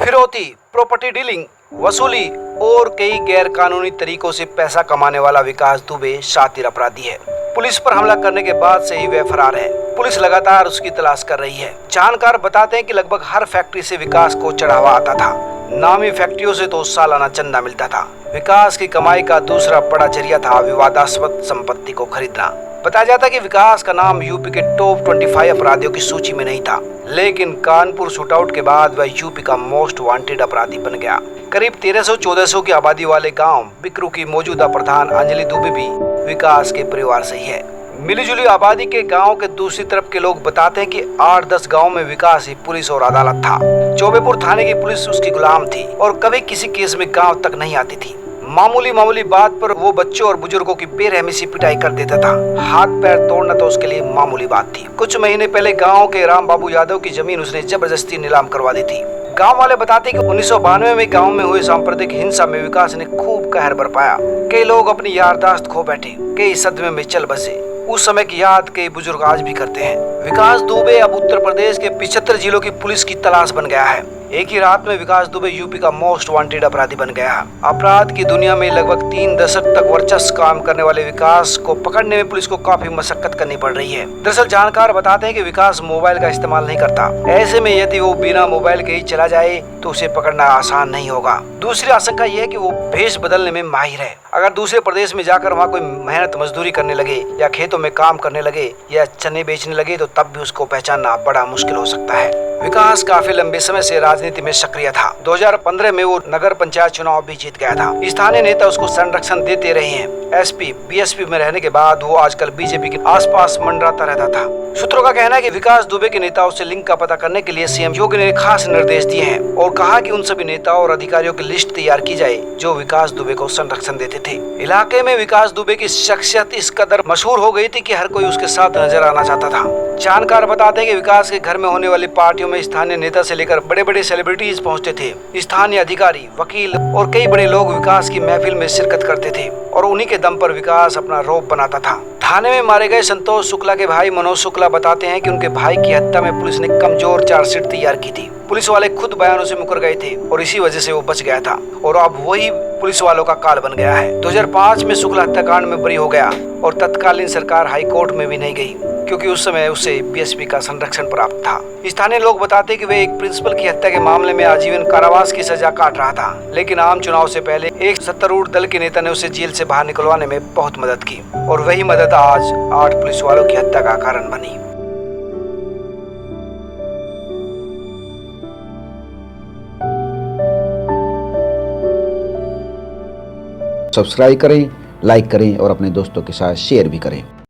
फिरौती, property dealing, वसूली और कई गैर कानूनी तरीकों से पैसा कमाने वाला विकास दुबे शातिर अपराधी है। पुलिस पर हमला करने के बाद से ही वह फरार है। पुलिस लगातार उसकी तलाश कर रही है। जानकार बताते हैं कि लगभग हर फैक्ट्री से विकास को चढ़ावा आता था। नामी फैक्ट्रियों से तो सालाना चंदा मिलता था। विकास की कमाई का दूसरा बड़ा जरिया था विवादास्पद संपत्ति को खरीदना। बताया जाता है कि विकास का नाम यूपी के टॉप 25 अपराधियों की सूची में नहीं था, लेकिन कानपुर शूटआउट के बाद वह यूपी का मोस्ट वांटेड अपराधी बन गया। करीब 1300-1400 की आबादी वाले गांव बिकरू की मौजूदा प्रधान अंजलि दुबे भी विकास के परिवार से ही है। मिलीजुली आबादी के गांव के दूसरी तरफ के लोग बताते हैं कि 8-10 गांव में विकास ही पुलिस और अदालत था। चौबेपुर थाने की पुलिस उसकी गुलाम थी और कभी किसी केस में गांव तक नहीं आती थी। मामूली बात पर वो बच्चों और बुजुर्गों की बेरहमी से पिटाई कर देता था। हाथ पैर तोड़ना तो उसके लिए मामूली बात थी। कुछ महीने पहले गांव के राम बाबू यादव की जमीन उसने जबरदस्ती नीलाम करवा दी थी। गांव वाले बताते कि 1992 में गांव में हुए सांप्रदायिक हिंसा में विकास ने खूब कहर बरपाया। कई लोग अपनी यारदाश्त खो बैठे, कई सदमे में चल बसे। उस समय की याद कई बुजुर्ग आज भी करते हैं। विकास दुबे अब उत्तर प्रदेश के 75 जिलों की पुलिस की तलाश बन गया है। एक ही रात में विकास दुबे यूपी का मोस्ट वांटेड अपराधी बन गया। अपराध की दुनिया में लगभग 3 दशक तक वर्चस्व काम करने वाले विकास को पकड़ने में पुलिस को काफी मशक्कत करनी पड़ रही है। दरअसल जानकार बताते हैं कि विकास मोबाइल का इस्तेमाल नहीं करता। ऐसे में यदि वो बिना मोबाइल के ही चला जाए तो उसे पकड़ना आसान नहीं होगा। दूसरी आशंका यह है कि वो भेष बदलने में माहिर है। अगर दूसरे प्रदेश में जाकर वहाँ कोई मेहनत मजदूरी करने लगे या खेतों में काम करने लगे या चने बेचने लगे तो तब भी उसको पहचानना बड़ा मुश्किल हो सकता है। विकास काफी लंबे समय से राजनीति में सक्रिय था। 2015 में वो नगर पंचायत चुनाव भी जीत गया था। स्थानीय नेता उसको संरक्षण देते रहे हैं। एसपी, बीएसपी में रहने के बाद वो आजकल बीजेपी के आसपास मंडराता रहता था। सूत्रों का कहना है कि विकास दुबे के नेताओं से लिंक का पता करने के लिए सीएम योगी ने खास निर्देश दिए हैं और कहा कि उन सभी नेताओं और अधिकारियों की लिस्ट तैयार की जाए जो विकास दुबे को संरक्षण देते थे। इलाके में विकास दुबे की शख्सियत इस कदर मशहूर हो गई थी कि हर कोई उसके साथ नजर आना चाहता था। जानकार बताते हैं कि विकास के घर में होने वाली पार्टियों में स्थानीय नेता से लेकर बड़े बड़े सेलिब्रिटीज पहुंचते थे। स्थानीय अधिकारी, वकील और कई बड़े लोग विकास की महफिल में शिरकत करते थे और उन्हीं के दम पर विकास अपना रौब बनाता था। थाने में मारे गए संतोष शुक्ला के भाई मनोज शुक्ला बताते हैं कि उनके भाई की हत्या में पुलिस ने कमजोर चार्जशीट तैयार की थी। पुलिस वाले खुद बयानों से मुकर गए थे और इसी वजह से वो बच गया था और अब वही पुलिस वालों का काल बन गया है। 2005 में शुक्ला हत्याकांड में बरी हो गया और तत्कालीन सरकार हाई कोर्ट में भी नहीं गई क्योंकि उस समय उसे बीएसपी का संरक्षण प्राप्त था। स्थानीय लोग बताते कि वे एक प्रिंसिपल की हत्या के मामले में आजीवन कारावास की सजा काट रहा था, लेकिन आम चुनाव से पहले एक सत्तारूढ़ दल के नेता ने उसे जेल से बाहर निकलवाने में बहुत मदद की और वही मदद आज 8 पुलिस वालों की हत्या का कारण बनी। सब्सक्राइब करें, लाइक करें और अपने दोस्तों के साथ शेयर भी करें।